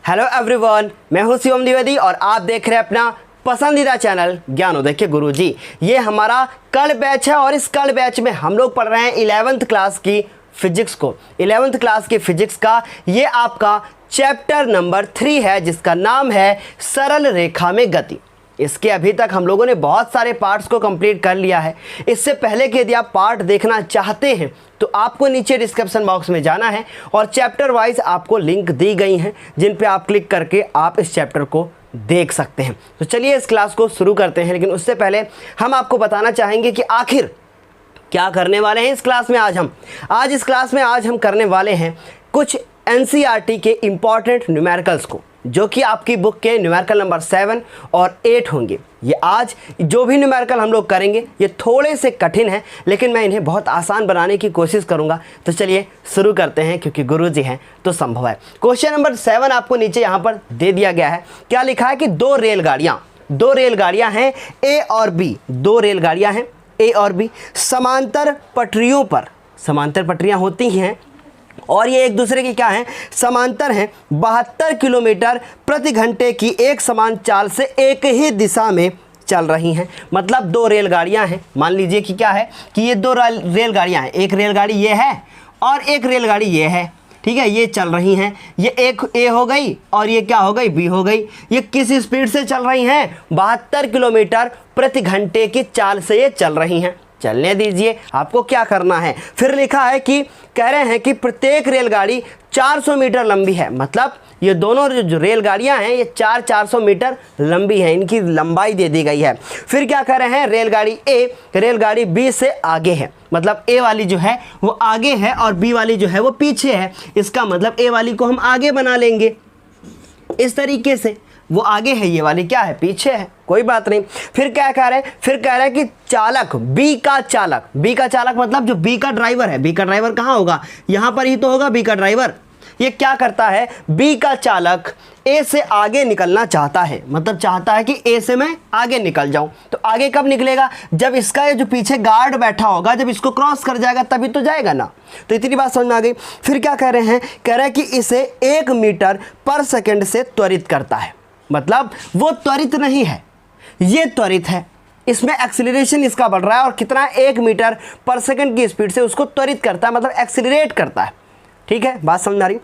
Hello everyone, मैं हूं शिवम द्विवेदी और आप देख रहे हैं अपना पसंदीदा चैनल ज्ञानोदय के गुरुजी। ये हमारा कल बैच है और इस कल बैच में हम लोग पढ़ रहे हैं 11th क्लास की फिजिक्स को। 11th क्लास की फिजिक्स का ये आपका चैप्टर नंबर 3 है, जिसका नाम है सरल रेखा में गति। इसके अभी तक हम लोगों ने बहुत सारे पार्ट्स को कंप्लीट कर लिया है। इससे पहले कि यदि आप पार्ट देखना चाहते हैं तो आपको नीचे डिस्क्रिप्शन बॉक्स में जाना है और चैप्टर वाइज आपको लिंक दी गई हैं, जिन पे आप क्लिक करके आप इस चैप्टर को देख सकते हैं। तो चलिए इस क्लास को शुरू करते हैं, लेकिन उससे पहले हम आपको बताना चाहेंगे कि आखिर क्या करने वाले हैं इस क्लास में। इस क्लास में आज हम करने वाले हैं कुछ एनसीईआरटी के इम्पॉर्टेंट न्यूमेरिकल्स को, जो कि आपकी बुक के न्यूमेरिकल नंबर 7 और 8 होंगे। ये आज जो भी न्यूमेरिकल हम लोग करेंगे ये थोड़े से कठिन हैं, लेकिन मैं इन्हें बहुत आसान बनाने की कोशिश करूंगा। तो चलिए शुरू करते हैं, क्योंकि गुरुजी हैं तो संभव है। क्वेश्चन नंबर 7 आपको नीचे यहाँ पर दे दिया गया है। क्या लिखा है कि दो रेलगाड़ियाँ हैं ए और बी। दो रेलगाड़ियाँ हैं ए और बी समांतर पटरियों पर, समांतर पटरियाँ होती हैं और ये एक दूसरे की क्या हैं, समांतर हैं। 72 किलोमीटर प्रति घंटे की एक समान चाल से एक ही दिशा में चल रही हैं। मतलब दो रेलगाड़ियां हैं। मान लीजिए कि क्या है कि ये दो रेलगाड़ियां हैं, एक रेलगाड़ी ये है और एक रेलगाड़ी ये है, ठीक है। ये चल रही हैं, ये एक ए हो गई और ये क्या हो गई, बी हो गई। ये किस स्पीड से चल रही हैं, 72 किलोमीटर प्रति घंटे की चाल से ये चल रही हैं। चलने दीजिए, आपको क्या करना है। फिर लिखा है कि कह रहे हैं कि प्रत्येक रेलगाड़ी 400 मीटर लंबी है। मतलब ये दोनों जो रेलगाड़ियां हैं ये 400 मीटर लंबी है, इनकी लंबाई दे दी गई है। फिर क्या कह रहे हैं, रेलगाड़ी ए रेलगाड़ी बी से आगे है। मतलब ए वाली जो है वो आगे है और बी वाली जो है वो पीछे है। इसका मतलब ए वाली को हम आगे बना लेंगे इस तरीके से। वो आगे है, ये वाली क्या है, पीछे है, कोई बात नहीं। फिर क्या कह रहे हैं, फिर कह रहे हैं कि चालक बी का चालक मतलब जो बी का ड्राइवर है। बी का ड्राइवर कहाँ होगा, यहाँ पर ही तो होगा बी का ड्राइवर। ये क्या करता है, बी का चालक ए से आगे निकलना चाहता है। मतलब चाहता है कि ए से मैं आगे निकल जाऊं। तो आगे कब निकलेगा, जब इसका ये जो पीछे गार्ड बैठा होगा, जब इसको क्रॉस कर जाएगा तभी तो जाएगा ना। तो इतनी बात समझ में आ गई। फिर क्या कह रहे हैं, कह रहे हैं कि इसे 1 मीटर पर सेकंड से त्वरित करता है। मतलब वो त्वरित नहीं है, ये त्वरित है। इसमें एक्सीलरेशन इसका बढ़ रहा है और कितना, 1 मीटर पर सेकंड की स्पीड से उसको त्वरित करता है, मतलब एक्सीलरेट करता है। ठीक है, बात समझ आ रही।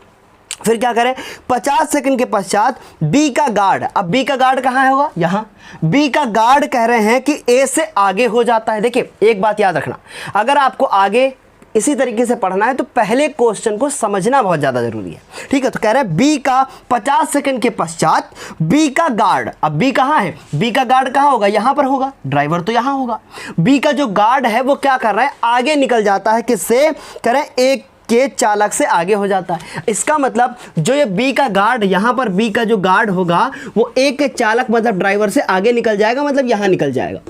फिर क्या करें, 50 सेकंड के पश्चात बी का गार्ड, अब बी का गार्ड कहाँ होगा, यहाँ। बी का गार्ड कह रहे हैं कि ए से आगे हो जाता है। देखिए एक बात याद रखना, अगर आपको आगे इसी तरीके से पढ़ना है तो पहले क्वेश्चन को समझना बहुत ज़्यादा जरूरी है। ठीक है, तो कह रहे हैं बी का 50 सेकंड के पश्चात बी का गार्ड, अब बी कहाँ है, बी का गार्ड कहाँ होगा, यहाँ पर होगा, ड्राइवर तो यहाँ होगा। बी का जो गार्ड है वो क्या कर रहा है, आगे निकल जाता है। किससे, कह रहे हैं एक के चालक से आगे हो जाता है। इसका मतलब जो ये बी का गार्ड, यहाँ पर बी का जो गार्ड होगा वो एक के चालक मतलब ड्राइवर से आगे निकल जाएगा, मतलब यहाँ निकल जाएगा।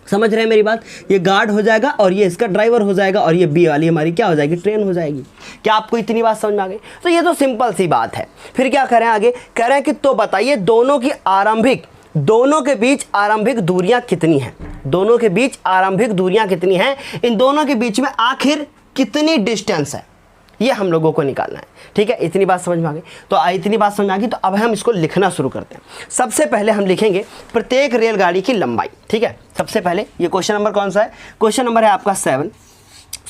समझ रहे हैं मेरी बात, ये गार्ड हो जाएगा और ये इसका ड्राइवर हो जाएगा और ये बी वाली हमारी क्या हो जाएगी, ट्रेन हो जाएगी। क्या आपको इतनी बात समझ में आ गई। तो ये तो सिंपल सी बात है। फिर क्या करें आगे, कह रहे हैं कि तो बताइए दोनों के बीच आरंभिक दूरियां कितनी हैं। दोनों के बीच आरंभिक दूरियां कितनी हैं, इन दोनों के बीच में आखिर कितनी डिस्टेंस है, ये हम लोगों को निकालना है। ठीक है, इतनी बात समझ में आ गई। तो इतनी बात समझ में आ गई तो अब हम इसको लिखना शुरू करते हैं। सबसे पहले हम लिखेंगे प्रत्येक रेलगाड़ी की लंबाई। ठीक है, सबसे पहले ये क्वेश्चन नंबर कौन सा है, क्वेश्चन नंबर है आपका 7।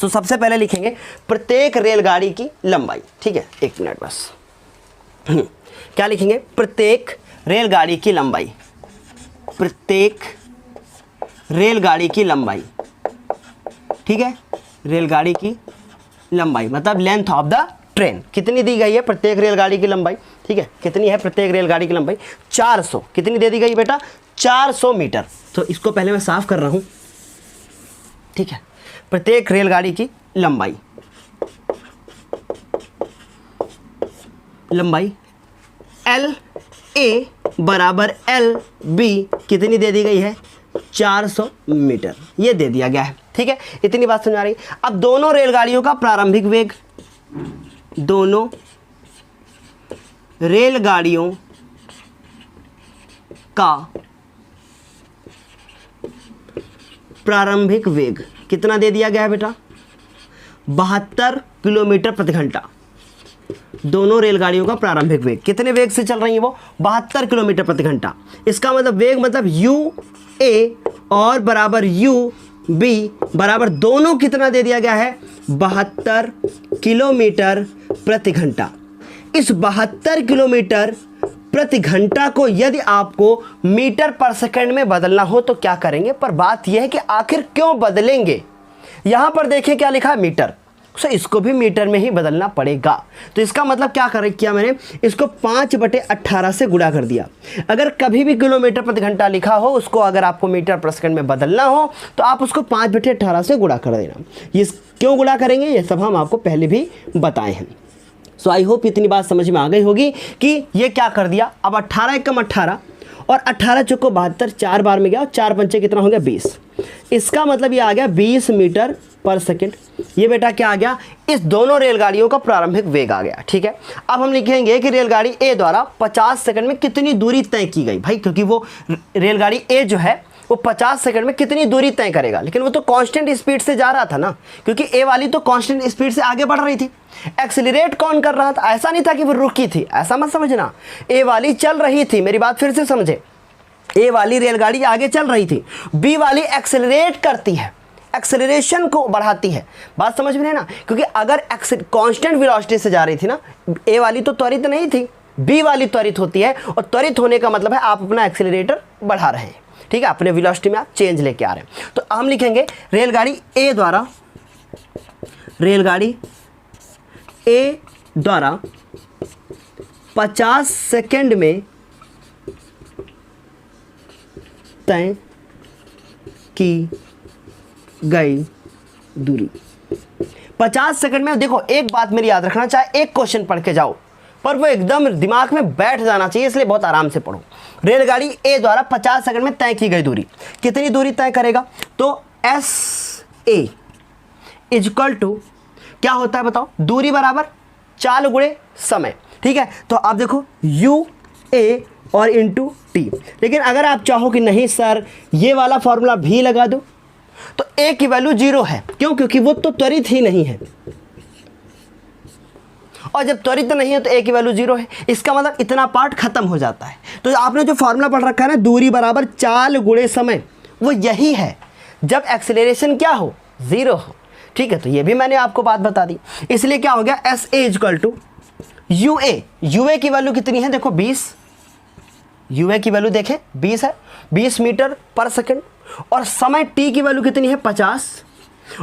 तो सबसे पहले लिखेंगे प्रत्येक रेलगाड़ी की लंबाई। ठीक है, एक मिनट बस। क्या लिखेंगे, प्रत्येक रेलगाड़ी की लंबाई, प्रत्येक रेलगाड़ी की लंबाई। ठीक है, रेलगाड़ी की लंबाई मतलब लेंथ ऑफ द ट्रेन कितनी दी गई है, प्रत्येक रेलगाड़ी की लंबाई। ठीक है, कितनी है प्रत्येक रेलगाड़ी की लंबाई, 400। कितनी दे दी गई बेटा, 400 मीटर। तो इसको पहले मैं साफ कर रहा हूं। ठीक है, प्रत्येक रेलगाड़ी की लंबाई एल ए बराबर एल बी कितनी दे दी गई है, 400 मीटर, ये दे दिया गया है। ठीक है, इतनी बात समझ आ रही। अब दोनों रेलगाड़ियों का प्रारंभिक वेग, दोनों रेलगाड़ियों का प्रारंभिक वेग कितना दे दिया गया है बेटा, 72 किलोमीटर प्रति घंटा। दोनों रेलगाड़ियों का प्रारंभिक वेग, कितने वेग से चल रही है वो, 72 किलोमीटर प्रति घंटा। इसका मतलब वेग मतलब यू ए और बराबर यू बी बराबर दोनों कितना दे दिया गया है, 72 किलोमीटर प्रति घंटा। इस 72 किलोमीटर प्रति घंटा को यदि आपको मीटर पर सेकंड में बदलना हो तो क्या करेंगे, पर बात यह है कि आखिर क्यों बदलेंगे। यहां पर देखिए क्या लिखा है, मीटर, सो इसको भी मीटर में ही बदलना पड़ेगा। तो इसका मतलब क्या किया मैंने, इसको 5/18 से गुणा कर दिया। अगर कभी भी किलोमीटर प्रति घंटा लिखा हो, उसको अगर आपको मीटर पर सेकंड में बदलना हो तो आप उसको 5/18 से गुणा कर देना। ये क्यों गुणा करेंगे, ये सब हम आपको पहले भी बताए हैं। सो आई होप इतनी बात समझ में आ गई होगी कि ये क्या कर दिया। अब 18 एकम 18 और 18 चौको 72, 4 बार में गया, 4 पंचे कितना हो गया, 20। इसका मतलब ये आ गया 20 मीटर पर सेकंड। ये बेटा क्या आ गया, इस दोनों रेलगाड़ियों का प्रारंभिक वेग आ गया। ठीक है, अब हम लिखेंगे कि रेलगाड़ी ए द्वारा 50 सेकंड में कितनी दूरी तय की गई। भाई क्योंकि वो रेलगाड़ी ए जो है वो 50 सेकंड में कितनी दूरी तय करेगा, लेकिन वो तो कांस्टेंट स्पीड से जा रहा था ना, क्योंकि ए वाली तो कांस्टेंट स्पीड से आगे बढ़ रही थी। एक्सीलरेट कौन कर रहा था, ऐसा नहीं था कि वो रुकी थी, ऐसा मत समझना। ए वाली चल रही थी, मेरी बात फिर से समझे, ए वाली रेलगाड़ी आगे चल रही थी, बी वाली एक्सेलरेट करती है, एक्सेलरेशन को बढ़ाती है। बात समझ में है ना, क्योंकि अगर कांस्टेंट वेलोसिटी से जा रही थी ना, ए वाली तो त्वरित नहीं थी, बी वाली त्वरित होती है, और त्वरित होने का मतलब है आप अपना एक्सेलरेटर बढ़ा रहे हैं। ठीक है, अपने वेलोसिटी में आप चेंज लेके आ रहे हैं। तो हम लिखेंगे रेलगाड़ी ए द्वारा 50 सेकंड में तय की गई दूरी। 50 सेकंड में, देखो एक बात मेरी याद रखना, चाहे एक क्वेश्चन पढ़ के जाओ पर वो एकदम दिमाग में बैठ जाना चाहिए, इसलिए बहुत आराम से पढ़ो। रेलगाड़ी ए द्वारा 50 सेकंड में तय की गई दूरी, कितनी दूरी तय करेगा, तो एस ए इक्वल टू क्या होता है बताओ, दूरी बराबर चाल गुणे समय। ठीक है, तो आप देखो यू ए और इंटू टी। लेकिन अगर आप चाहो कि नहीं सर ये वाला फॉर्मूला भी लगा दो, तो ए की वैल्यू 0 है। क्यों, क्योंकि वो तो त्वरित ही नहीं है, और जब त्वरित नहीं है तो ए की वैल्यू 0 है। इसका मतलब इतना पार्ट खत्म हो जाता है। तो आपने जो फॉर्मूला पढ़ रखा है ना, दूरी बराबर चाल गुणे समय, वो यही है जब एक्सेलरेशन क्या हो, 0 हो। ठीक है, तो ये भी मैंने आपको बात बता दी। इसलिए क्या हो गया, S A equal to U A. U A की वैल्यू कितनी है, देखो 20, यू ए की वैल्यू देखें 20 है, 20 मीटर पर सेकंड, और समय टी की वैल्यू कितनी है 50,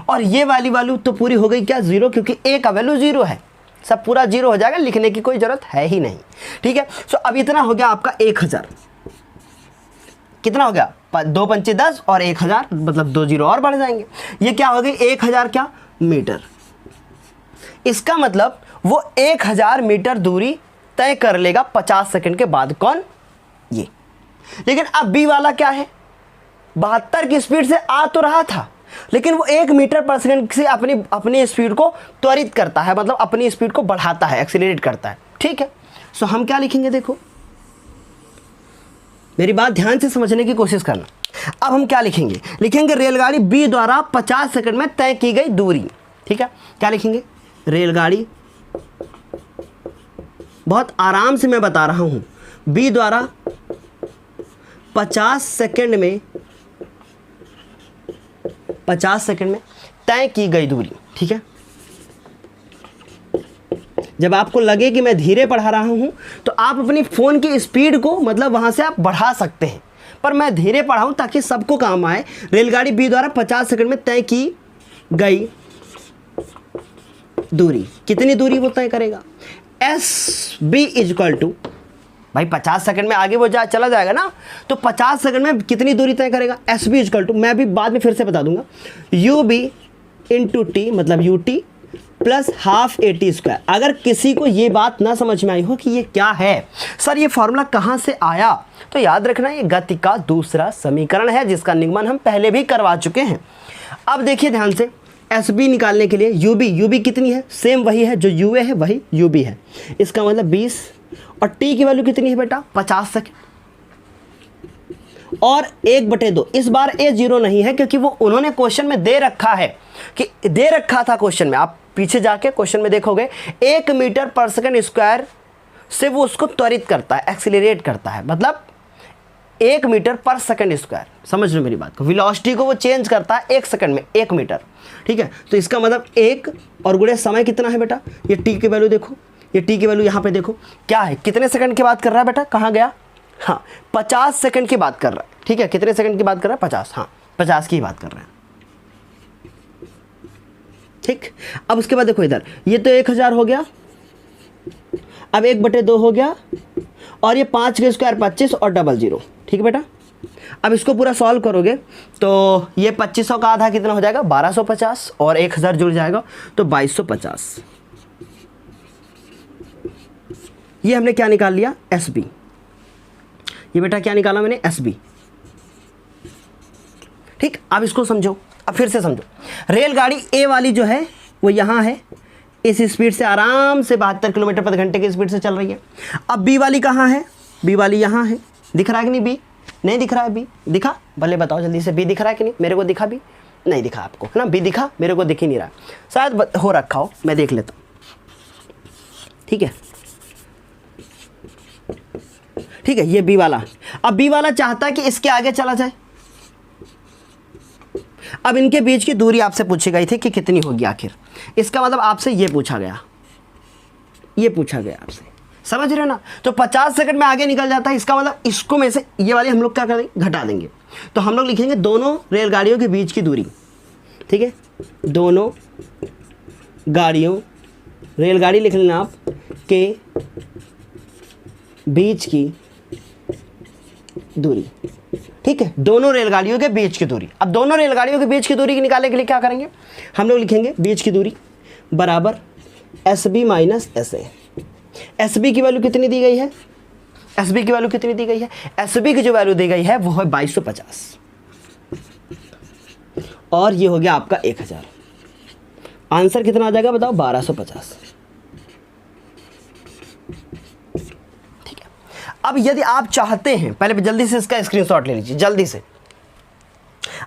और ये वाली वैल्यू तो पूरी हो गई क्या, 0, क्योंकि ए का वैल्यू 0 है, सब पूरा 0 हो जाएगा, लिखने की कोई जरूरत है ही नहीं। ठीक है, सो अब इतना हो गया आपका 1000, कितना हो गया, 2 पंचे 10 और 1000, मतलब 2 0 और बढ़ जाएंगे। ये क्या हो गई, 1000 क्या मीटर। इसका मतलब वो 1000 मीटर दूरी तय कर लेगा 50 सेकंड के बाद। कौन, ये। लेकिन अब बी वाला क्या है, 72 की स्पीड से आ तो रहा था, लेकिन वो 1 मीटर पर सेकंड से अपनी स्पीड को त्वरित करता है, मतलब अपनी स्पीड को बढ़ाता है, एक्सीलरेट करता है। ठीक है, सो हम क्या लिखेंगे, देखो मेरी बात ध्यान से समझने की कोशिश करना। अब हम क्या लिखेंगे, लिखेंगे रेलगाड़ी बी द्वारा 50 सेकंड में तय की गई दूरी। ठीक है, क्या लिखेंगे, रेलगाड़ी, बहुत आराम से मैं बता रहा हूं, बी द्वारा 50 सेकंड में तय की गई दूरी। ठीक है, जब आपको लगे कि मैं धीरे पढ़ा रहा हूं तो आप अपनी फ़ोन की स्पीड को, मतलब वहां से आप बढ़ा सकते हैं, पर मैं धीरे पढ़ाऊं ताकि सबको काम आए। रेलगाड़ी बी द्वारा 50 सेकंड में तय की गई दूरी, कितनी दूरी वो तय करेगा, एस बी इक्वल टू, भाई 50 सेकंड में आगे वो चला जाएगा ना, तो 50 सेकंड में कितनी दूरी तय करेगा, एस बी इक्वल टू, मैं भी बाद में फिर से बता दूंगा, यू बी इंटू टी, मतलब you T plus half A T square. अगर किसी को ये बात ना समझ में आई हो कि ये क्या है, सर ये फॉर्मूला कहाँ से आया, तो याद रखना ये गति का दूसरा समीकरण है, जिसका निगमन हम पहले भी करवा चुके हैं। अब देखिए ध्यान से, एस बी निकालने के लिए यू बी कितनी है, सेम वही है जो यू ए है वही यू बी है, इसका मतलब 20, और टी की वैल्यू कितनी है बेटा 50 सेकंड, और 1/2। इस बार ए 0 नहीं है, क्योंकि वो उन्होंने क्वेश्चन में दे रखा है, कि दे रखा था क्वेश्चन में, आप पीछे जाके क्वेश्चन में देखोगे 1 मीटर पर सेकंड स्क्वायर से वो उसको त्वरित करता है, एक्सीलरेट करता है, मतलब 1 मीटर पर सेकंड स्क्वायर, समझ लो मेरी बात को, वेलोसिटी को वो चेंज करता है 1 सेकंड में 1 मीटर, ठीक है। तो इसका मतलब 1 और गुणे समय कितना है बेटा, ये टी की वैल्यू देखो, ये टी की वैल्यू यहाँ पे देखो क्या है, कितने सेकंड की बात कर रहा है बेटा, कहाँ गया, हाँ 50 सेकंड की बात कर रहा है, ठीक है। कितने सेकंड की बात कर रहा है, 50, हाँ 50 की बात कर रहे हैं, ठीक। अब उसके बाद देखो इधर, ये तो 1000 हो गया, अब 1/2 हो गया, और ये 5 के स्क्वायर 25 और 00, ठीक है बेटा। अब इसको पूरा सॉल्व करोगे तो ये 2500 का आधा कितना हो जाएगा, 1250, और 1000 जुड़ जाएगा तो 2250। ये हमने क्या निकाल लिया, SB। ये बेटा क्या निकाला मैंने, SB, ठीक। अब इसको समझो, अब फिर से समझो, रेलगाड़ी ए वाली जो है वो यहाँ है, इस स्पीड से आराम से 72 किलोमीटर प्रति घंटे की स्पीड से चल रही है। अब बी वाली कहाँ है, बी वाली यहाँ है, दिख रहा है कि नहीं, बी नहीं दिख रहा है, बी दिखा, भले बताओ जल्दी से, बी दिख रहा है कि नहीं, मेरे को दिखा, बी नहीं दिखा आपको, है ना, बी दिखा, मेरे को दिख ही नहीं रहा, शायद हो रखा हो, मैं देख लेता हूँ, ठीक है, ठीक है। ये बी वाला, अब बी वाला चाहता है कि इसके आगे चला जाए। अब इनके बीच की दूरी आपसे पूछी गई थी कि कितनी होगी आखिर, इसका मतलब आपसे ये पूछा गया, ये पूछा गया आपसे, समझ रहे हो ना। तो 50 सेकंड में आगे निकल जाता है, इसका मतलब इसको में से ये वाले हम लोग क्या करेंगे, घटा देंगे। तो हम लोग लिखेंगे दोनों रेलगाड़ियों के बीच की दूरी, ठीक है, दोनों गाड़ियों, रेलगाड़ी लिख लेना आप, के बीच की दूरी, ठीक है, दोनों रेलगाड़ियों के बीच की दूरी। अब दोनों रेलगाड़ियों के बीच की दूरी निकालने के लिए क्या करेंगे, हम लोग लिखेंगे बीच की दूरी बराबर SB माइनस SA। SB की वैल्यू कितनी दी गई है, SB की वैल्यू कितनी दी गई है, SB की जो वैल्यू दी गई है वो है 2250, और ये हो गया आपका 1000। आंसर कितना आ जाएगा बताओ, 1250। अब यदि आप चाहते हैं, पहले जल्दी से इसका स्क्रीनशॉट ले लीजिए जल्दी से।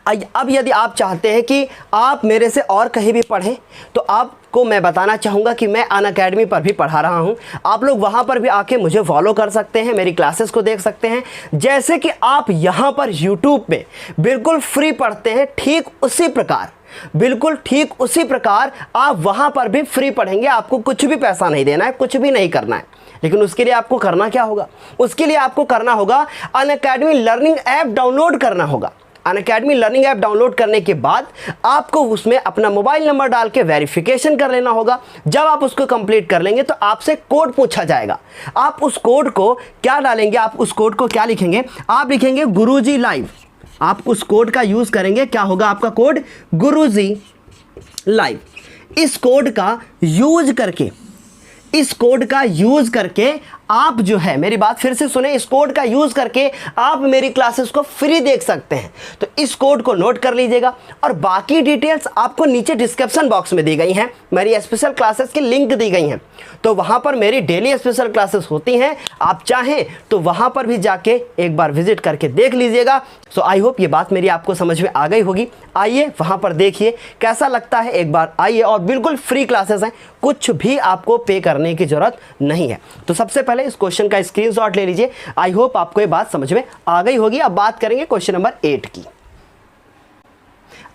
अब यदि आप चाहते हैं कि आप मेरे से और कहीं भी पढ़ें, तो आपको मैं बताना चाहूँगा कि मैं अनअकैडमी पर भी पढ़ा रहा हूँ, आप लोग वहाँ पर भी आके मुझे फॉलो कर सकते हैं, मेरी क्लासेस को देख सकते हैं। जैसे कि आप यहाँ पर यूट्यूब पे बिल्कुल फ्री पढ़ते हैं, ठीक उसी प्रकार, बिल्कुल ठीक उसी प्रकार आप वहाँ पर भी फ्री पढ़ेंगे। आपको कुछ भी पैसा नहीं देना है, कुछ भी नहीं करना है, लेकिन उसके लिए आपको करना क्या होगा, उसके लिए आपको करना होगा अनअकैडमी लर्निंग ऐप डाउनलोड करना होगा। अनअकैडमी लर्निंग ऐप डाउनलोड करने के बाद आपको उसमें अपना मोबाइल नंबर डाल के वेरिफिकेशन कर लेना होगा। जब आप उसको कंप्लीट कर लेंगे तो आपसे कोड पूछा जाएगा, आप उस कोड को क्या डालेंगे, आप उस कोड को क्या लिखेंगे, आप लिखेंगे गुरुजी लाइव। आप उस कोड का यूज़ करेंगे, क्या होगा आपका कोड, गुरुजी लाइव। इस कोड का यूज करके, इस कोड का यूज करके आप जो है, मेरी बात फिर से सुने, इस कोड का यूज करके आप मेरी क्लासेस को फ्री देख सकते हैं। तो इस कोड को नोट कर लीजिएगा, और बाकी डिटेल्स आपको नीचे डिस्क्रिप्शन बॉक्स में दी गई हैं, मेरी स्पेशल क्लासेस की लिंक दी गई हैं, तो वहां पर मेरी डेली स्पेशल क्लासेस होती हैं। आप चाहें तो वहां पर भी जाके एक बार विजिट करके देख लीजिएगा। सो आई होप ये बात मेरी आपको समझ में आ गई होगी। आइए वहां पर देखिए कैसा लगता है, एक बार आइए, और बिल्कुल फ्री क्लासेस हैं, कुछ भी आपको पे करने की जरूरत नहीं है। तो सबसे पहले इस क्वेश्चन का स्क्रीनशॉट ले लीजिए। आई होप आपको ये बात समझ में आ गई होगी। अब बात करेंगे क्वेश्चन नंबर 8 की।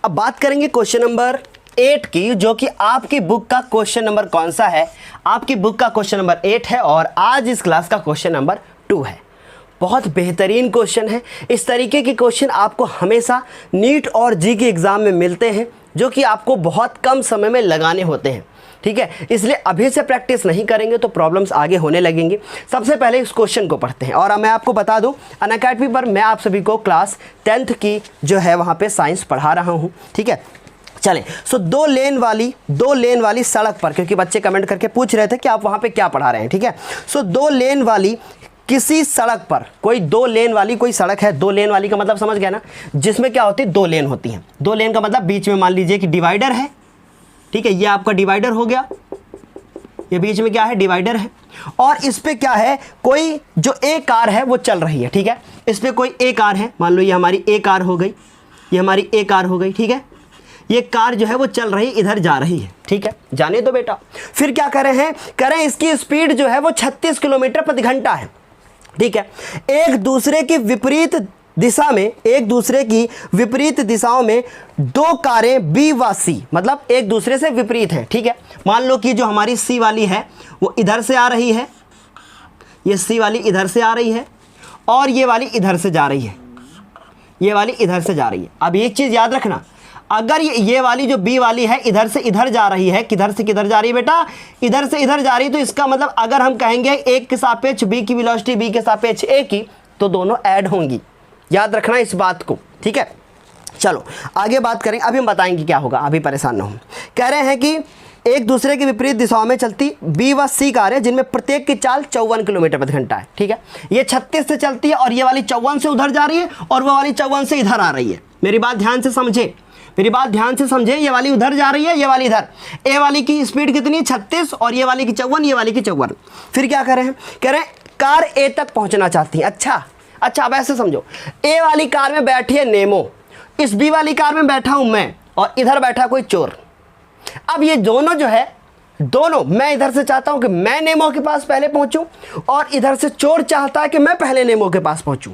अब बात करेंगे क्वेश्चन नंबर 8 की, जो कि आपकी बुक का क्वेश्चन नंबर कौन सा है, आपकी बुक का क्वेश्चन नंबर 8 है, और आज इस क्लास का क्वेश्चन नंबर 2 है। बहुत बेहतरीन क्वेश्चन है। इस तरीके के क्वेश्चन आपको हमेशा नीट और जी के एग्जाम में मिलते हैं, जो कि आपको बहुत कम समय में लगाने होते हैं, ठीक है। इसलिए अभी से प्रैक्टिस नहीं करेंगे तो प्रॉब्लम्स आगे होने लगेंगे। सबसे पहले इस क्वेश्चन को पढ़ते हैं, और मैं आपको बता दूं, अनअकैडमी पर मैं आप सभी को क्लास 10th की जो है वहाँ पे साइंस पढ़ा रहा हूँ, ठीक है। चलें, सो दो लेन वाली सड़क पर, क्योंकि बच्चे कमेंट करके पूछ रहे थे कि आप वहाँ पे क्या पढ़ा रहे हैं, ठीक है। सो 2 लेन वाली किसी सड़क पर, कोई 2 लेन वाली कोई सड़क है, 2 लेन वाली का मतलब समझ गया ना, जिसमें क्या होती है, 2 लेन होती हैं। 2 लेन का मतलब बीच में मान लीजिए कि डिवाइडर है, ठीक है, ये आपका डिवाइडर हो गया, ये बीच में क्या है, डिवाइडर है, और इस पे क्या है, कोई जो एक कार है वो चल रही है, ठीक है। इस पे कोई एक कार है, मान लो ये हमारी एक कार हो गई, ये हमारी एक कार हो गई, ठीक है। ये कार जो है वो चल रही इधर जा रही है, ठीक है, जाने दो बेटा। फिर क्या कर रहे हैं, कह रहे हैं इसकी स्पीड जो है वो 36 किलोमीटर प्रति घंटा है, ठीक है। एक दूसरे की विपरीत दिशाओं में दो कारें बी व सी, मतलब एक दूसरे से विपरीत है, ठीक है। मान लो कि जो हमारी सी वाली है वो इधर से आ रही है, ये सी वाली इधर से आ रही है और ये वाली इधर से जा रही है, ये वाली इधर से जा रही है। अब एक चीज याद रखना, अगर ये वाली जो बी वाली है इधर से इधर जा रही है, किधर से किधर जा रही है बेटा, इधर से इधर जा रही है, तो इसका मतलब अगर हम कहेंगे एक के सापेक्ष बी की वेलोसिटी बी के सापेक्ष ए की, तो दोनों ऐड होंगी। याद रखना इस बात को, ठीक है। चलो आगे बात करें, अभी हम बताएंगे क्या होगा, अभी परेशान ना हो। कह रहे हैं कि एक दूसरे के विपरीत दिशाओं में चलती बी व सी कारें जिनमें प्रत्येक की चाल 54 किलोमीटर प्रति घंटा है, ठीक है। ये 36 से चलती है और ये वाली 54 से उधर जा रही है और वो वाली 54 से इधर आ रही है। मेरी बात ध्यान से समझे, मेरी बात ध्यान से समझे, ये वाली उधर जा रही है, ये वाली इधर। ए वाली की स्पीड कितनी, 36, और ये वाली की 54, ये वाली की 54। फिर क्या कर रहे हैं, कह रहे हैं कार ए तक पहुंचना चाहती है। अच्छा अब ऐसे समझो, ए वाली कार में बैठी है नेमो, इस बी वाली कार में बैठा हूं मैं और इधर बैठा कोई चोर। अब ये दोनों जो है, दोनों, मैं इधर से चाहता हूं कि मैं नेमो के पास पहले पहुंचूं और इधर से चोर चाहता है कि मैं पहले नेमो के पास पहुंचूं,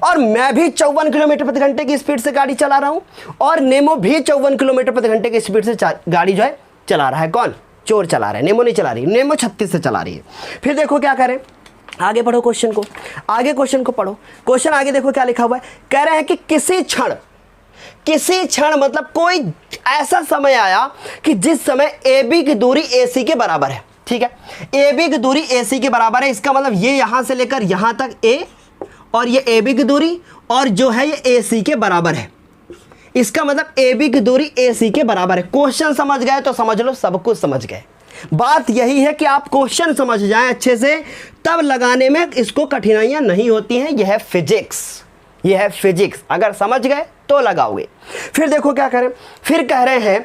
और मैं भी 54 किलोमीटर प्रति घंटे की स्पीड से गाड़ी चला रहा हूं और नेमो भी 54 किलोमीटर प्रति घंटे की स्पीड से गाड़ी जो है चला रहा है। कौन, चोर चला रहा है, नेमो नहीं चला रही, नेमो 36 से चला रही है। फिर देखो क्या करें, आगे पढ़ो क्वेश्चन को, पढ़ो क्वेश्चन आगे देखो क्या लिखा हुआ है। कह रहे हैं कि किसी क्षण मतलब कोई ऐसा समय आया कि जिस समय ए बी की दूरी ए सी के बराबर है, ठीक है। ए बी की दूरी ए सी के बराबर है, इसका मतलब ये यहां से लेकर यहां तक ए, और ये ए बी की दूरी और जो है ये ए सी के बराबर है। इसका मतलब ए बी की दूरी ए सी के बराबर है। क्वेश्चन समझ गए तो समझ लो सब कुछ समझ गए। बात यही है कि आप क्वेश्चन समझ जाएं अच्छे से, तब लगाने में इसको कठिनाइयां नहीं होती हैं। यह है फिजिक्स, अगर समझ गए तो लगाओगे। फिर देखो क्या करें, फिर कह रहे हैं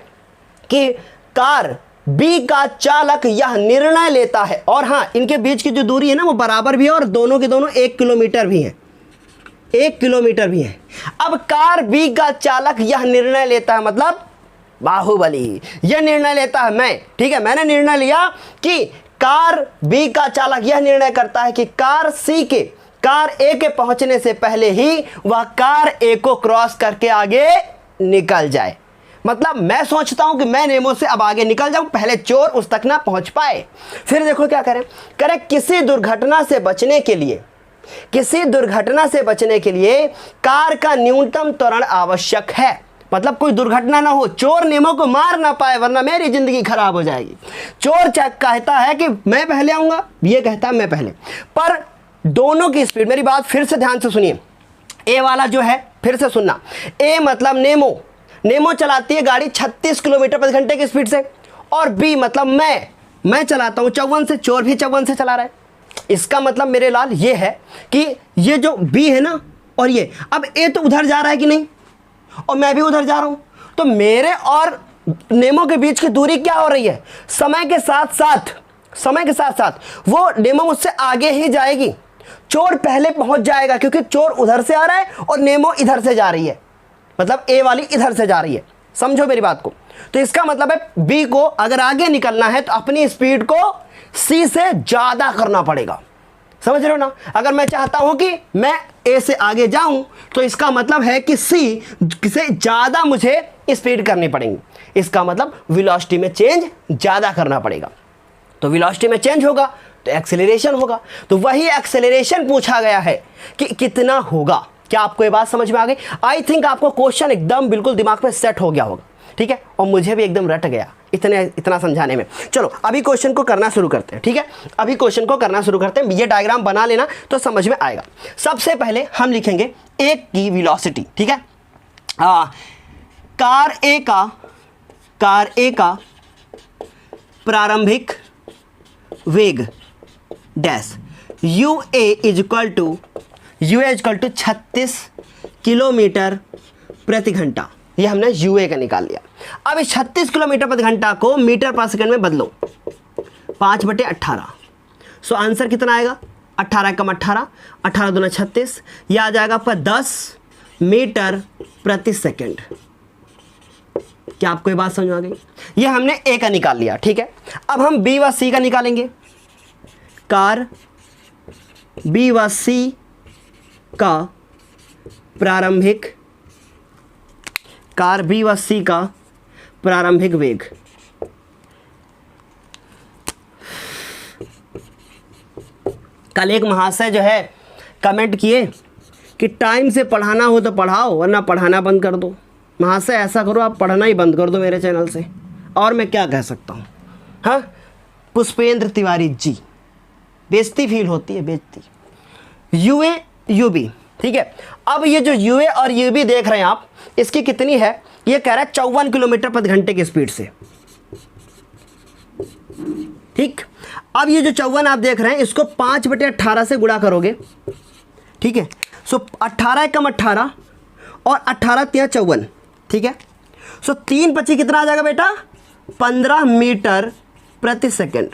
कि कार बी का चालक यह निर्णय लेता है, और हाँ, इनके बीच की जो दूरी है ना वो बराबर भी है और दोनों के दोनों 1 किलोमीटर भी है, 1 किलोमीटर भी है। अब कार बी का चालक यह निर्णय लेता है, मतलब बाहुबली, यह निर्णय लेता है मैं, ठीक है, मैंने निर्णय लिया कि कार बी का चालक यह निर्णय करता है कि कार ए के पहुंचने से पहले ही वह कार ए को क्रॉस करके आगे निकल जाए। मतलब मैं सोचता हूं कि मैं नेमो से अब आगे निकल जाऊं, पहले चोर उस तक ना पहुंच पाए। फिर देखो क्या करें, किसी दुर्घटना से बचने के लिए कार का न्यूनतम त्वरण आवश्यक है। मतलब कोई दुर्घटना ना हो, चोर नेमो को मार ना पाए, वरना मेरी जिंदगी खराब हो जाएगी। चोर कहता है कि मैं पहले आऊंगा, ये कहता है मैं पहले, पर दोनों की स्पीड, मेरी बात फिर से ध्यान से सुनिए, ए वाला जो है, फिर से सुनना, ए मतलब नेमो चलाती है गाड़ी 36 किलोमीटर प्रति घंटे की स्पीड से, और बी मतलब मैं चलाता हूं 54 से, चोर भी 54 से चला रहा है। इसका मतलब मेरे लाल ये है कि ये जो बी है ना, और ये, अब ए तो उधर जा रहा है कि नहीं, और मैं भी उधर जा रहा हूं, तो मेरे और नेमो के बीच की दूरी क्या हो रही है, समय के साथ साथ वो नेमो मुझसे आगे ही जाएगी, चोर पहले पहुंच जाएगा, क्योंकि चोर उधर से आ रहा है और नेमो इधर से जा रही है, मतलब ए वाली इधर से जा रही है। समझो मेरी बात को। तो इसका मतलब है बी को अगर आगे निकलना है तो अपनी स्पीड को सी से ज्यादा करना पड़ेगा। समझ रहे हो ना। अगर मैं चाहता हूं कि मैं ए से आगे जाऊं तो इसका मतलब है कि सी से ज्यादा मुझे स्पीड करनी पड़ेगी। इसका मतलब वेलोसिटी में चेंज ज्यादा करना पड़ेगा। तो वेलोसिटी में चेंज होगा तो एक्सेलरेशन होगा। तो वही एक्सेलरेशन पूछा गया है कि कितना होगा। क्या आपको ये बात समझ में आ गई? आई थिंक आपको क्वेश्चन एकदम बिल्कुल दिमाग में सेट हो गया होगा। ठीक है, और मुझे भी एकदम रट गया इतना समझाने में। चलो अभी क्वेश्चन को करना शुरू करते हैं। ठीक है, अभी क्वेश्चन को करना शुरू करते हैं। ये डायग्राम बना लेना तो समझ में आएगा। सबसे पहले हम लिखेंगे एक की वेलोसिटी। ठीक है, कार ए का प्रारंभिक वेग dash UA is equal to 36 kilometre प्रति घंटा। ये हमने UA का निकाल लिया। अब इस 36 किलोमीटर प्रति घंटा को मीटर पर सेकंड में बदलो 5/18। सो आंसर कितना आएगा? 18 कम 18, 18 दूना 36। यह आ जाएगा आपका 10 मीटर प्रति सेकंड। क्या आपको ये बात समझ में आ गई? ये हमने ए का निकाल लिया, ठीक है। अब हम बी व सी का निकालेंगे। कार बी व सी का प्रारंभिक वेग। कल एक महाशय जो है कमेंट किए कि टाइम से पढ़ाना हो तो पढ़ाओ वरना पढ़ाना बंद कर दो। महाशय ऐसा करो, आप पढ़ना ही बंद कर दो मेरे चैनल से, और मैं क्या कह सकता हूँ। हाँ, पुष्पेंद्र तिवारी जी, बेइज्जती फील होती है, बेइज्जती। यूए यूबी, ठीक है। अब ये जो यूए और यूबी देख रहे हैं आप, इसकी कितनी है? ये कह रहा है 54 किलोमीटर प्रति घंटे की स्पीड से, ठीक। अब ये जो 54 आप देख रहे हैं, इसको 5/18 से गुणा करोगे, ठीक है। सो 18 कम 18 और 18 तिया 54, ठीक है। सो 3 25 कितना आ जाएगा बेटा? 15 मीटर प्रति सेकंड,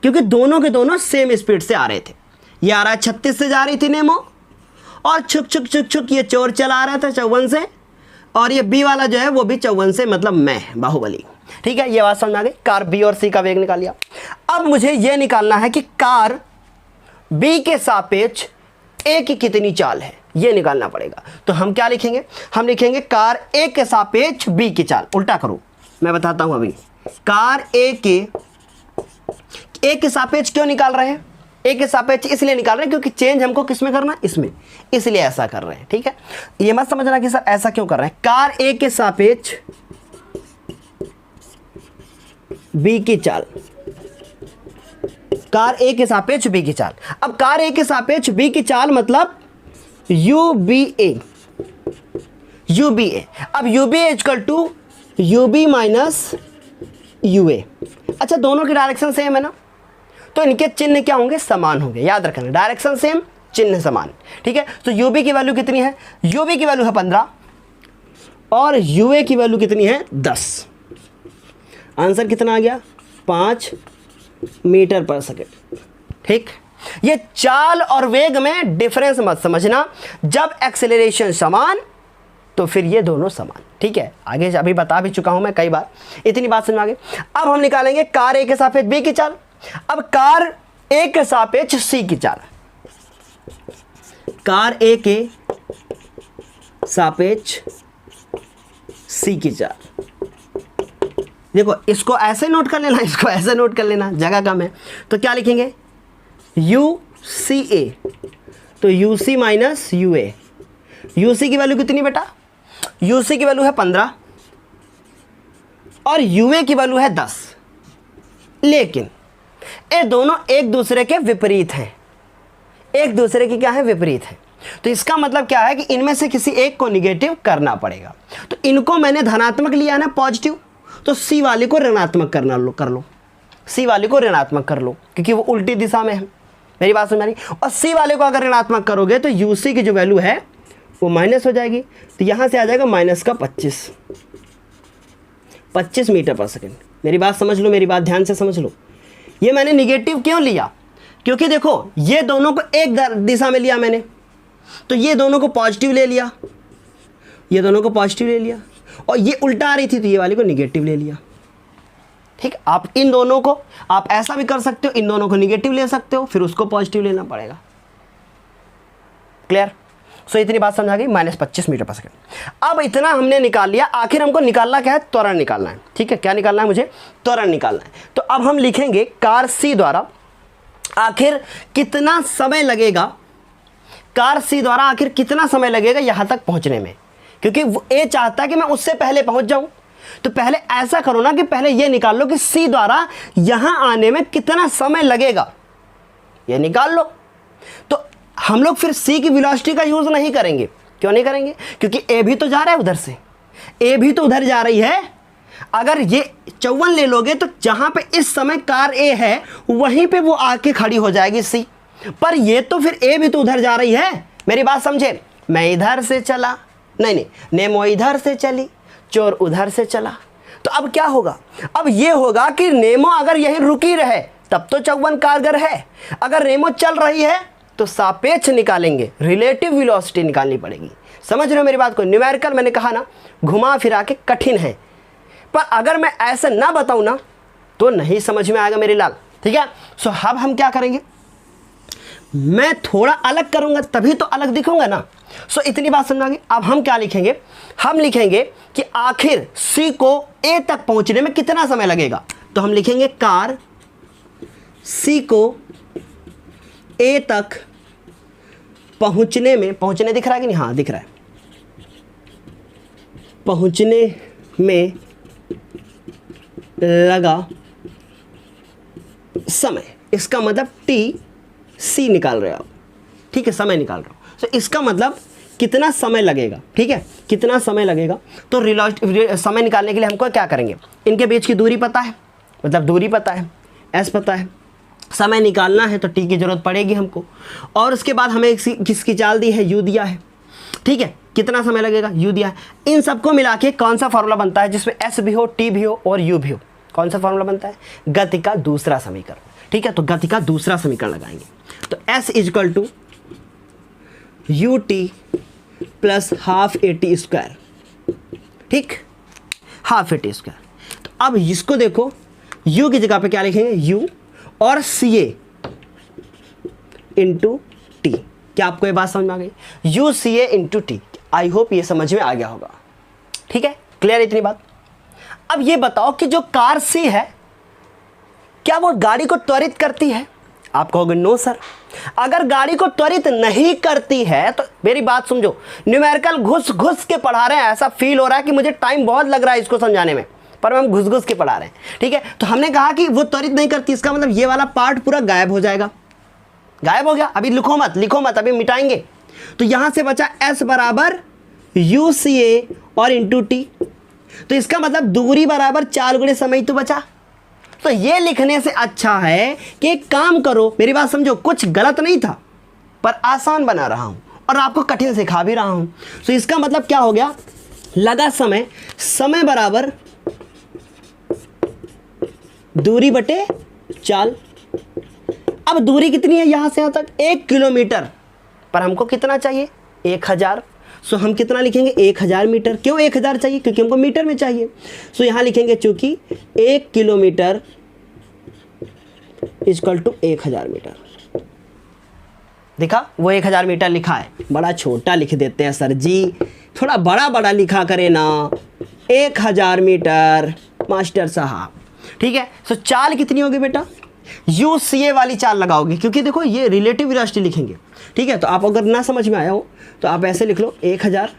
क्योंकि दोनों के दोनों सेम स्पीड से आ रहे थे। ये आ रहा है 36 से जा रही थी नेमो, और छुक छुक छुक छुक ये चोर चला रहा था 54 से, और ये बी वाला जो है वो भी 54 से, मतलब मैं बाहुबली, ठीक है। ये बात समझ आ गई। कार बी और सी का वेग निकाल लिया। अब मुझे ये निकालना है कि कार बी के सापेक्ष ए की कितनी चाल है, ये निकालना पड़ेगा। तो हम क्या लिखेंगे? हम लिखेंगे कार ए के सापेक्ष बी की चाल। उल्टा करो, मैं बताता हूं अभी। कार ए के सापेक्ष क्यों निकाल रहे हैं? ए के सापेक्ष इसलिए निकाल रहे हैं क्योंकि चेंज हमको किस में करना है? इसमें, इसलिए ऐसा कर रहे हैं, ठीक है। ये मत समझना कि सर ऐसा क्यों कर रहे हैं। कार ए के सापेक्ष बी की चाल, कार ए के सापेक्ष बी की चाल। अब कार ए के सापेक्ष बी की चाल मतलब UBA। अब UBA equal to UB minus UA। अच्छा, दोनों की डायरेक्शन सेम है ना, तो इनके चिन्ह क्या होंगे? समान होंगे। याद रखना, डायरेक्शन सेम, चिन्ह समान, ठीक है। तो UB की वैल्यू कितनी है? UB की वैल्यू है 15 और UA की वैल्यू कितनी है? 10। आंसर कितना आ गया? 5 मीटर पर सेकंड, ठीक। ये चाल और वेग में डिफरेंस मत समझना। जब एक्सेलरेशन समान तो फिर ये दोनों समान, ठीक है। आगे अभी बता भी चुका हूं मैं कई बार, इतनी बात समझ में आ गई। अब हम निकालेंगे कार ए के सापेक्ष बी की चाल। अब कार ए के सापेक्ष सी की चाल। कार ए के सापेक्ष सी की चाल। देखो, इसको ऐसे नोट कर लेना, इसको ऐसे नोट कर लेना, जगह कम है। तो क्या लिखेंगे? UCA, तो UC माइनस UA। UC की वैल्यू कितनी बेटा? UC की वैल्यू है 15 और UA की वैल्यू है 10। लेकिन ये दोनों एक दूसरे के विपरीत हैं। एक दूसरे की क्या है? विपरीत है। तो इसका मतलब क्या है कि इनमें से किसी एक को निगेटिव करना पड़ेगा। तो इनको मैंने धनात्मक लिया ना, पॉजिटिव, तो सी वाले को ऋणात्मक कर लो। सी वाले को ऋणात्मक कर लो, क्योंकि वो उल्टी दिशा में है। मेरी बात समझ आ रही? और सी वाले को अगर ऋणात्मक करोगे तो यूसी की जो वैल्यू है वो माइनस हो जाएगी। तो यहाँ से आ जाएगा माइनस का 25 मीटर पर सेकंड। मेरी बात समझ लो, मेरी बात ध्यान से समझ लो। ये मैंने निगेटिव क्यों लिया? क्योंकि देखो, ये दोनों को एक दिशा में लिया मैंने, तो ये दोनों को पॉजिटिव ले लिया, ये दोनों को पॉजिटिव ले लिया, और ये उल्टा आ रही थी तो ये वाली को निगेटिव ले लिया, ठीक। आप इन दोनों को, आप ऐसा भी कर सकते हो, इन दोनों को निगेटिव ले सकते हो, फिर उसको पॉजिटिव लेना पड़ेगा। क्लियर? सो इतनी बात समझ आ गई। -25 मीटर पर सेकंड। अब इतना हमने निकाल लिया। आखिर हमको निकालना क्या है? त्वरण निकालना है, ठीक है। क्या निकालना है मुझे? त्वरण निकालना है। तो अब हम लिखेंगे कार सी द्वारा आखिर कितना समय लगेगा, कार सी द्वारा आखिर कितना समय लगेगा यहां तक पहुंचने में, क्योंकि वो ये चाहता है कि मैं उससे पहले पहुंच जाऊं। तो पहले ऐसा करो ना कि पहले ये निकाल लो कि सी द्वारा यहां आने में कितना समय लगेगा, ये निकाल लो। तो हम लोग फिर सी की वेलोसिटी का यूज नहीं करेंगे। क्यों नहीं करेंगे? क्योंकि ए भी तो जा रहा है उधर से, ए भी तो उधर जा रही है। अगर ये 54 ले लोगे तो जहां पे इस समय कार ए है वहीं पे वो आके खड़ी हो जाएगी सी, पर ये तो फिर ए भी तो उधर जा रही है। मेरी बात समझे? मैं इधर से चला, नहीं, नेमो इधर से चली, चोर उधर से चला। तो अब क्या होगा? अब ये होगा कि नेमो अगर यहीं रुकी रहे तब तो 54 कारगर है, अगर नेमो चल रही है तो सापेक्ष निकालेंगे, रिलेटिव वेलोसिटी निकालनी पड़ेगी। समझ रहे हो मेरी बात को? न्यूमेरिकल मैंने कहा ना घुमा फिरा के कठिन है, पर अगर मैं ऐसे ना बताऊं ना तो नहीं समझ में आएगा मेरे लाल, ठीक है। सो अब हम क्या करेंगे, मैं थोड़ा अलग करूंगा तभी तो अलग दिखूंगा ना। सो इतनी बात समझाएंगे। अब हम क्या लिखेंगे, हम लिखेंगे कि आखिर सी को ए तक पहुंचने में कितना समय लगेगा। तो हम लिखेंगे कार सी को ए तक पहुंचने में, पहुंचने दिख रहा है कि नहीं? हाँ दिख रहा है। पहुंचने में लगा समय, इसका मतलब टी सी निकाल रहे हो आप, ठीक है, समय निकाल रहे हो। तो इसका मतलब कितना समय लगेगा, ठीक है, कितना समय लगेगा। तो समय निकालने के लिए हमको क्या करेंगे, इनके बीच की दूरी पता है, मतलब दूरी पता है, एस पता है, समय निकालना है तो टी की जरूरत पड़ेगी हमको, और उसके बाद हमें किसकी चाल दी है, यू दिया है, ठीक है, कितना समय लगेगा, यू दिया है। इन सबको मिला के कौन सा फॉर्मूला बनता है जिसमें एस भी हो, टी भी हो और यू भी हो? कौन सा फॉर्मूला बनता है? गति का दूसरा समीकरण, ठीक है। तो गति का दूसरा समीकरण लगाएंगे, तो S is equal to U T plus half A T square, ठीक, हाफ ए टी स्क्वायर। तो अब इसको देखो, u की जगह पे क्या लिखेंगे, u और सी ए इंटू टी। क्या आपको ये बात समझ में आ गई? U C A into T. I hope ये समझ में आ गया होगा, ठीक है, क्लियर इतनी बात। अब ये बताओ कि जो कार सी है क्या वो गाड़ी को त्वरित करती है? आप कहोगे नो सर। अगर गाड़ी को त्वरित नहीं करती है तो मेरी बात समझो, न्यूमेरिकल घुस घुस के पढ़ा रहे हैं, ऐसा फील हो रहा है कि मुझे टाइम बहुत लग रहा है इसको समझाने में, पर हम घुस घुस के पढ़ा रहे हैं, ठीक है। तो हमने कहा कि वो त्वरित नहीं करती, इसका मतलब ये वाला पार्ट पूरा गायब हो जाएगा, गायब हो गया। अभी लिखो मत, लिखो मत, अभी मिटाएंगे। तो यहां से बचा S बराबर यू सी ए और इंटू टी। तो इसका मतलब दूरी बराबर 4 गुणे समय तो बचा। तो ये लिखने से अच्छा है कि एक काम करो, मेरी बात समझो, कुछ गलत नहीं था पर आसान बना रहा हूं और आपको कठिन सिखा भी रहा हूं। तो इसका मतलब क्या हो गया, लगा समय, समय बराबर दूरी बटे चाल। अब दूरी कितनी है यहां से यहां तक, 1 किलोमीटर, पर हमको कितना चाहिए, 1000। सो हम कितना लिखेंगे, 1000 मीटर। क्यों 1000 चाहिए, क्योंकि हमको मीटर में चाहिए। सो यहां लिखेंगे चूंकि 1 किलोमीटर इक्वल टू 1000 मीटर। देखा, वो 1000 मीटर लिखा है, बड़ा छोटा लिख देते हैं सर जी, थोड़ा बड़ा बड़ा लिखा करे ना, 1000 मीटर मास्टर साहब, ठीक है। सो चाल कितनी होगी बेटा, यू सी ए वाली चाल लगाओगे, क्योंकि देखो ये रिलेटिव वेलोसिटी लिखेंगे, ठीक है। तो आप अगर ना समझ में आया हो तो आप ऐसे लिख लो 1000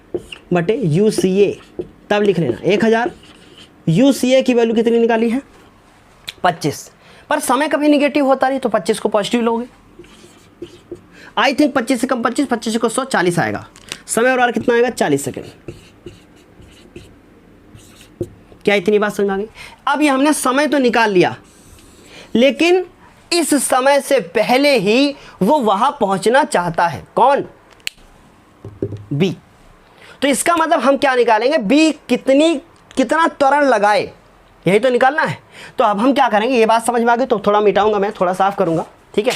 बटे यू सी ए, तब लिख लेना 1000। यू सी ए की वैल्यू कितनी निकाली है, 25, पर समय कभी निगेटिव होता नहीं तो 25 को पॉजिटिव लोगे। आई थिंक 25 से कम 25, 25 को 100, 40 आएगा। समय और कितना आएगा, 40 सेकेंड। क्या इतनी बात समझ आ गई? अब ये हमने समय तो निकाल लिया, लेकिन इस समय से पहले ही वो वहां पहुंचना चाहता है। कौन, बी। तो इसका मतलब हम क्या निकालेंगे, बी कितना त्वरण लगाए, यही तो निकालना है। तो अब हम क्या करेंगे, ये बात समझ में आ गई तो थोड़ा मिटाऊंगा मैं, थोड़ा साफ करूंगा, ठीक है।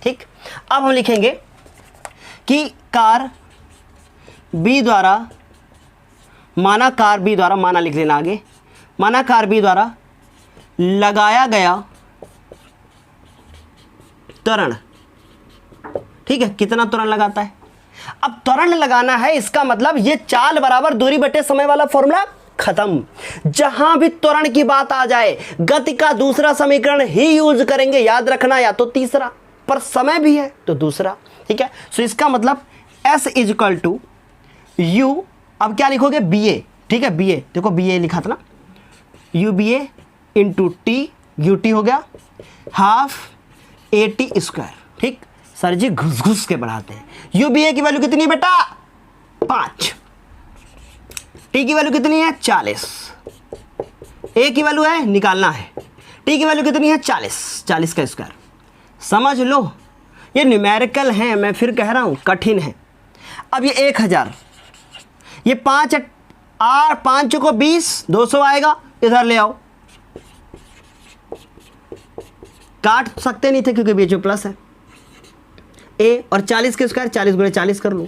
ठीक, अब हम लिखेंगे कि कार बी द्वारा, माना कार बी द्वारा, माना लिख लेना आगे, माना कार बी द्वारा लगाया गया त्वरण, ठीक है, कितना त्वरण लगाता है। अब त्वरण लगाना है, इसका मतलब ये चाल बराबर दूरी बटे समय वाला फॉर्मूला खत्म। जहां भी त्वरण की बात आ जाए गति का दूसरा समीकरण ही यूज करेंगे, याद रखना, या तो तीसरा, पर समय भी है तो दूसरा, ठीक है। सो इसका मतलब S इजकल टू यू, अब क्या लिखोगे, बी ए, ठीक है, बी ए, देखो बी ए लिखा था ना, U B A into T, U T हो गया हाफ ए टी स्क्वायर, ठीक। सर जी घुस घुस के बढ़ाते हैं। यू बी ए की वैल्यू कितनी बेटा, 5, टी की वैल्यू कितनी है, 40, ए की वैल्यू है निकालना है, टी की वैल्यू कितनी है, 40 का स्क्वायर। समझ लो, ये न्यूमेरिकल है, मैं फिर कह रहा हूं कठिन है। अब ये 1000, ये 5 8 5 को 20, 200 आएगा, इधर ले आओ, काट सकते नहीं थे क्योंकि बीच में प्लस है। ए और 40 के स्क्वायर 40 गुणे 40 कर लो,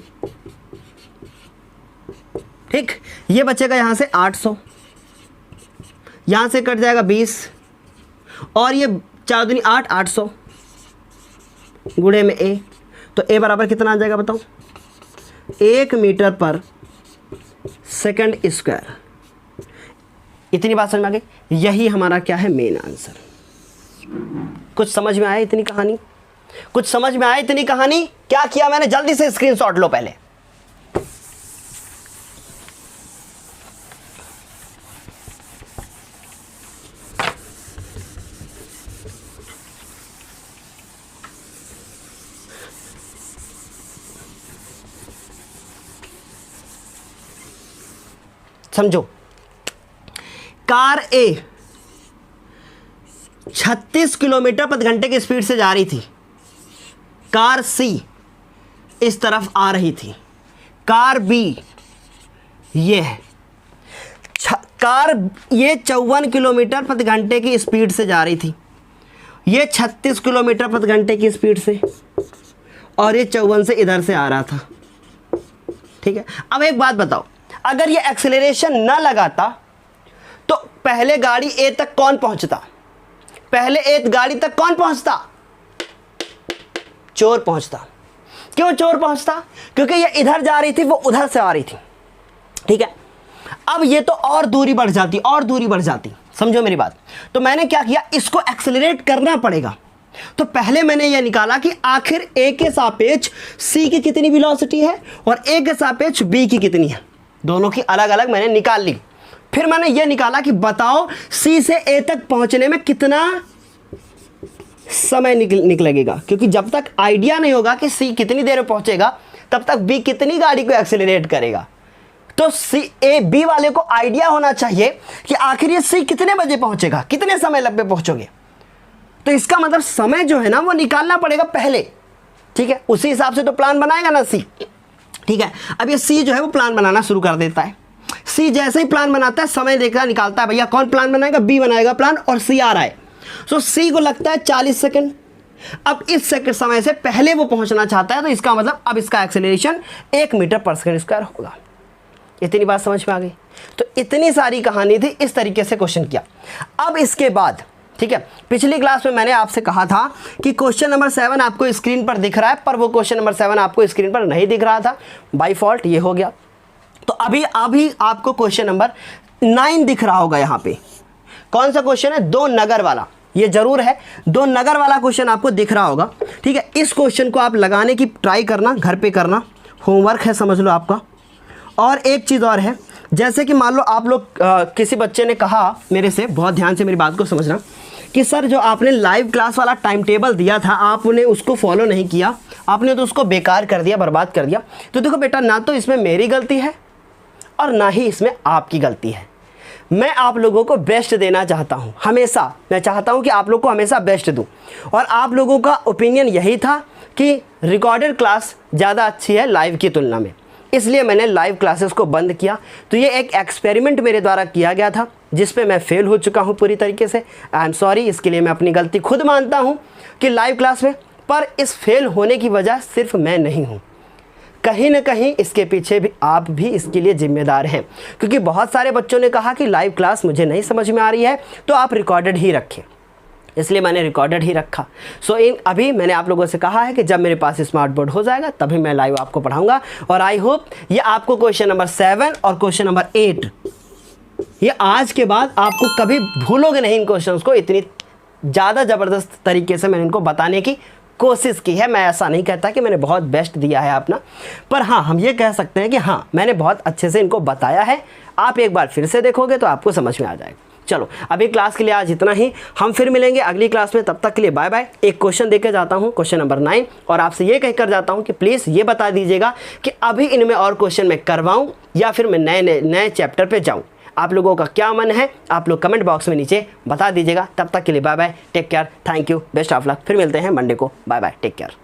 ठीक। ये बचेगा यहां से 800, यहां से कट जाएगा 20 और ये 4 दूनी 8, 800 गुणे में ए, तो ए बराबर कितना आ जाएगा बताओ, 1 मीटर पर सेकंड स्क्वायर। इतनी बात समझ में आ गई? यही हमारा क्या है, मेन आंसर। कुछ समझ में आया इतनी कहानी? कुछ समझ में आया इतनी कहानी? क्या किया मैंने, जल्दी से स्क्रीनशॉट लो पहले। समझो, कार ए 36 किलोमीटर प्रति घंटे की स्पीड से जा रही थी, कार सी इस तरफ आ रही थी, कार बी ये है, कार ये 54 किलोमीटर प्रति घंटे की स्पीड से जा रही थी, ये 36 किलोमीटर प्रति घंटे की स्पीड से, और ये 54 से इधर से आ रहा था, ठीक है। अब एक बात बताओ, अगर ये एक्सेलरेशन ना लगाता तो पहले गाड़ी ए तक कौन पहुंचता? पहले ए गाड़ी तक कौन पहुंचता? चोर पहुंचता। क्यों चोर पहुंचता? क्योंकि ये इधर जा रही थी, वो उधर से आ रही थी, ठीक है। अब ये तो और दूरी बढ़ जाती, और दूरी बढ़ जाती, समझो मेरी बात। तो मैंने क्या किया, इसको एक्सेलरेट करना पड़ेगा। तो पहले मैंने यह निकाला कि आखिर ए के सापेक्ष सी की कितनी वेलोसिटी है और ए के सापेक्ष बी की कितनी है, दोनों की अलग अलग मैंने निकाल ली। फिर मैंने यह निकाला कि बताओ सी से ए तक पहुंचने में कितना समय निकलेगा, क्योंकि जब तक आइडिया नहीं होगा कि सी कितनी देर में पहुंचेगा तब तक बी कितनी गाड़ी को एक्सेलरेट करेगा। तो सी ए बी वाले को आइडिया होना चाहिए कि आखिर ये सी कितने बजे पहुंचेगा, कितने समय पे पहुंचोगे। तो इसका मतलब समय जो है ना वो निकालना पड़ेगा पहले, ठीक है। उसी हिसाब से तो प्लान बनाएगा ना सी, ठीक है। अब ये सी जो है वो प्लान बनाना शुरू कर देता है। सी जैसे ही प्लान बनाता है, समय देखकर निकालता है, भैया कौन प्लान बनाएगा, बी बनाएगा प्लान, और सी आ रहा है। सो सी को लगता है 40 सेकंड। अब इस सेकंड समय से पहले वो पहुंचना चाहता है, तो इसका मतलब अब इसका एक्सेलरेशन 1 मीटर पर सेकंड स्क्वायर होगा। इतनी बात समझ में आ गई? तो इतनी सारी कहानी थी, इस तरीके से क्वेश्चन किया। अब इसके बाद, ठीक है, पिछली क्लास में मैंने आपसे कहा था कि क्वेश्चन नंबर 7 आपको स्क्रीन पर दिख रहा है, पर वो क्वेश्चन नंबर 7 आपको स्क्रीन पर नहीं दिख रहा था, बाय फॉल्ट ये हो गया। तो अभी आपको क्वेश्चन नंबर 9 दिख रहा होगा। यहाँ पे कौन सा क्वेश्चन है, 2 नगर वाला, ये जरूर है, 2 नगर वाला क्वेश्चन आपको दिख रहा होगा, ठीक है। इस क्वेश्चन को आप लगाने की ट्राई करना, घर पे करना, होमवर्क है समझ लो आपका। और एक चीज़ और है, जैसे कि मान लो आप लोग किसी बच्चे ने कहा मेरे से, बहुत ध्यान से मेरी बात को समझना, कि सर जो आपने लाइव क्लास वाला टाइम टेबल दिया था आपने उसको फॉलो नहीं किया, आपने तो उसको बेकार कर दिया, बर्बाद कर दिया। तो देखो बेटा, ना तो इसमें मेरी गलती है और ना ही इसमें आपकी गलती है। मैं आप लोगों को बेस्ट देना चाहता हूँ, हमेशा मैं चाहता हूँ कि आप लोग को हमेशा बेस्ट दूँ, और आप लोगों का ओपिनियन यही था कि रिकॉर्डेड क्लास ज़्यादा अच्छी है लाइव की तुलना में, इसलिए मैंने लाइव क्लासेस को बंद किया। तो ये एक एक्सपेरिमेंट मेरे द्वारा किया गया था जिस पे मैं फेल हो चुका हूँ पूरी तरीके से। आई एम सॉरी, इसके लिए मैं अपनी गलती खुद मानता हूँ कि लाइव क्लास में, पर इस फेल होने की वजह सिर्फ मैं नहीं हूँ, कहीं ना कहीं इसके पीछे भी आप भी इसके लिए जिम्मेदार हैं, क्योंकि बहुत सारे बच्चों ने कहा कि लाइव क्लास मुझे नहीं समझ में आ रही है तो आप रिकॉर्डेड ही रखें, इसलिए मैंने रिकॉर्डेड ही रखा। अभी मैंने आप लोगों से कहा है कि जब मेरे पास स्मार्ट बोर्ड हो जाएगा तभी मैं लाइव आपको पढ़ाऊंगा। और आई होप ये आपको क्वेश्चन नंबर 7 और क्वेश्चन नंबर 8, ये आज के बाद आपको कभी भूलोगे नहीं इन क्वेश्चंस को। इतनी ज़्यादा ज़बरदस्त तरीके से मैंने इनको बताने की कोशिश की है। मैं ऐसा नहीं कहता कि मैंने बहुत बेस्ट दिया है अपना, पर हाँ हम ये कह सकते हैं कि हाँ मैंने बहुत अच्छे से इनको बताया है। आप एक बार फिर से देखोगे तो आपको समझ में आ जाएगा। चलो अभी क्लास के लिए आज इतना ही, हम फिर मिलेंगे अगली क्लास में, तब तक के लिए बाय बाय। एक क्वेश्चन देके जाता हूँ, क्वेश्चन नंबर 9, और आपसे ये कहकर जाता हूँ कि प्लीज़ ये बता दीजिएगा कि अभी इनमें और क्वेश्चन मैं करवाऊँ या फिर मैं नए चैप्टर पे जाऊँ। आप लोगों का क्या मन है आप लोग कमेंट बॉक्स में नीचे बता दीजिएगा। तब तक के लिए bye bye, take care, thank you, best of luck. फिर मिलते हैं मंडे को, बाय बाय, टेक केयर।